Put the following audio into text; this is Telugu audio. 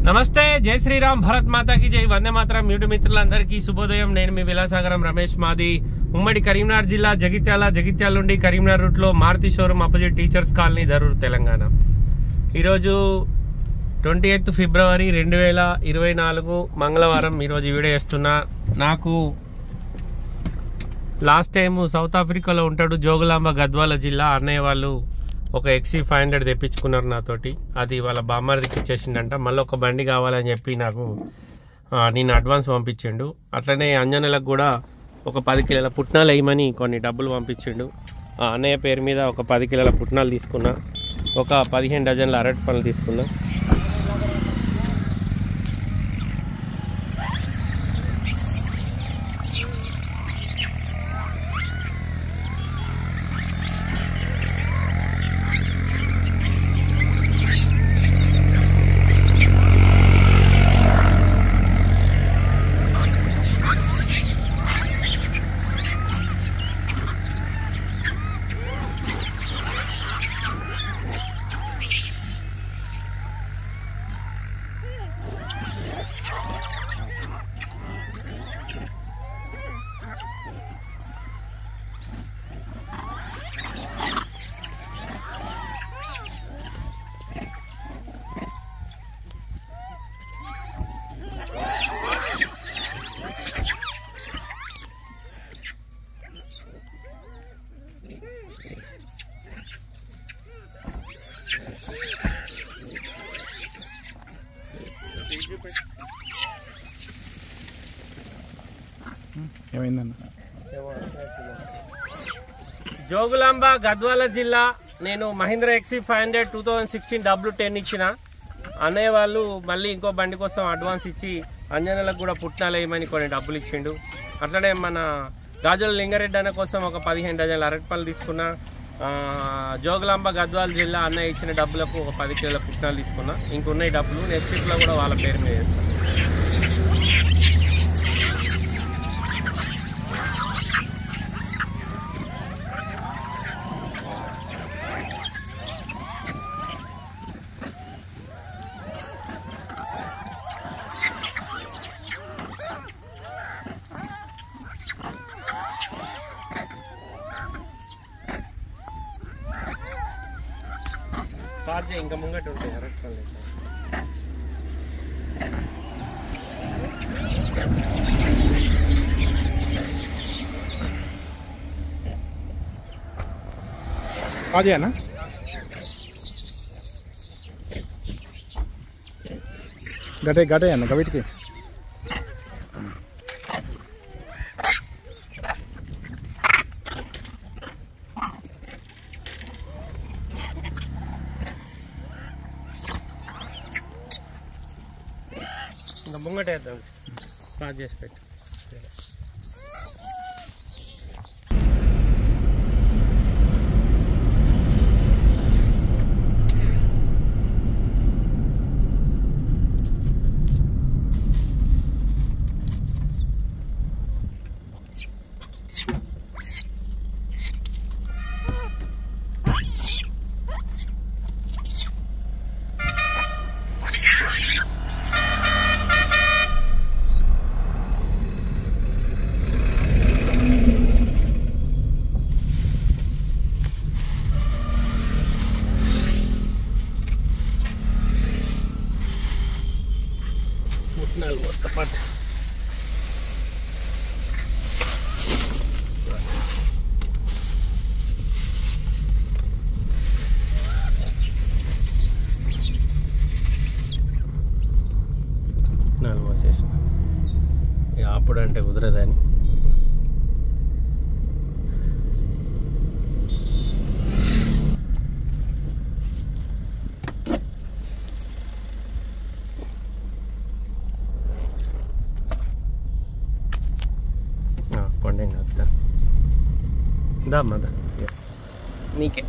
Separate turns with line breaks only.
నమస్తే, జై శ్రీరామ్, భారత్ మాతాకి జై, వందే మాతరం. యూట్యూబ్ మిత్రులందరికీ శుభోదయం. నేను మీ విలాసాగరం రమేష్. మాది ఉమ్మడి కరీంనగర్ జిల్లా జగిత్యాల నుండి కరీంనగర్ రూట్ లో Maruti showroom opposite teachers colony, Dharur, Telangana. ఈరోజు 28 ఫిబ్రవరి 2024 మంగళవారం. ఈరోజు వీడియో చేస్తున్నా. నాకు లాస్ట్ టైం సౌత్ ఆఫ్రికాలో ఉంటాడు, జోగులాంబ గద్వాల జిల్లా. అన్నయ్య వాళ్ళు ఒక XC500 తెప్పించుకున్నారు నాతోటి. అది వాళ్ళ బామ్మర్దికి ఇచ్చేసిండంట. మళ్ళీ ఒక బండి కావాలని చెప్పి నాకు నేను అడ్వాన్స్ పంపించిండు. అట్లనే అంజనలకు కూడా ఒక 10 కిలోల పుట్నాలు వేయమని కొన్ని డబ్బులు పంపించిండు. అన్నయ్య పేరు మీద ఒక 10 కిలోల పుట్నాలు తీసుకున్నా, ఒక 15 డజన్ల అరటి పనులు తీసుకున్నా. జోగులాంబ గద్వాల జిల్లా. నేను మహీంద్రా XC500 2016 W10 ఇచ్చిన. అన్నయ్య వాళ్ళు మళ్ళీ ఇంకో బండి కోసం అడ్వాన్స్ ఇచ్చి అంజనలకు కూడా పుట్నాలు వేయమని కొన్ని డబ్బులు ఇచ్చిండు. అట్లనే మన గాజుల లింగారెడ్డి అన్న కోసం ఒక 15 డజన్ల అరటి పళ్ళు తీసుకున్నా. జోగులాంబ గద్వాల జిల్లా అన్నయ్య ఇచ్చిన డబ్బులకు ఒక 10 కిలోల పుట్నాలు తీసుకున్నా. ఇంకున్నాయి డబ్బులు, నెక్స్ట్ వీక్లో కూడా వాళ్ళ పేరు మీద చేస్తాను. ఇంకా ముంగట ఉంటాయి అరటి పళ్ళు.
అదేనా గటే అన్న కవిటికి
ఇంకా ముంగట వేద్దాం, పాస్ చేసి పెట్టి. పాటు నాలుగు వచ్చేసిన. ఇక అప్పుడు అంటే కుదరదని పండుగ దా మద నీకే.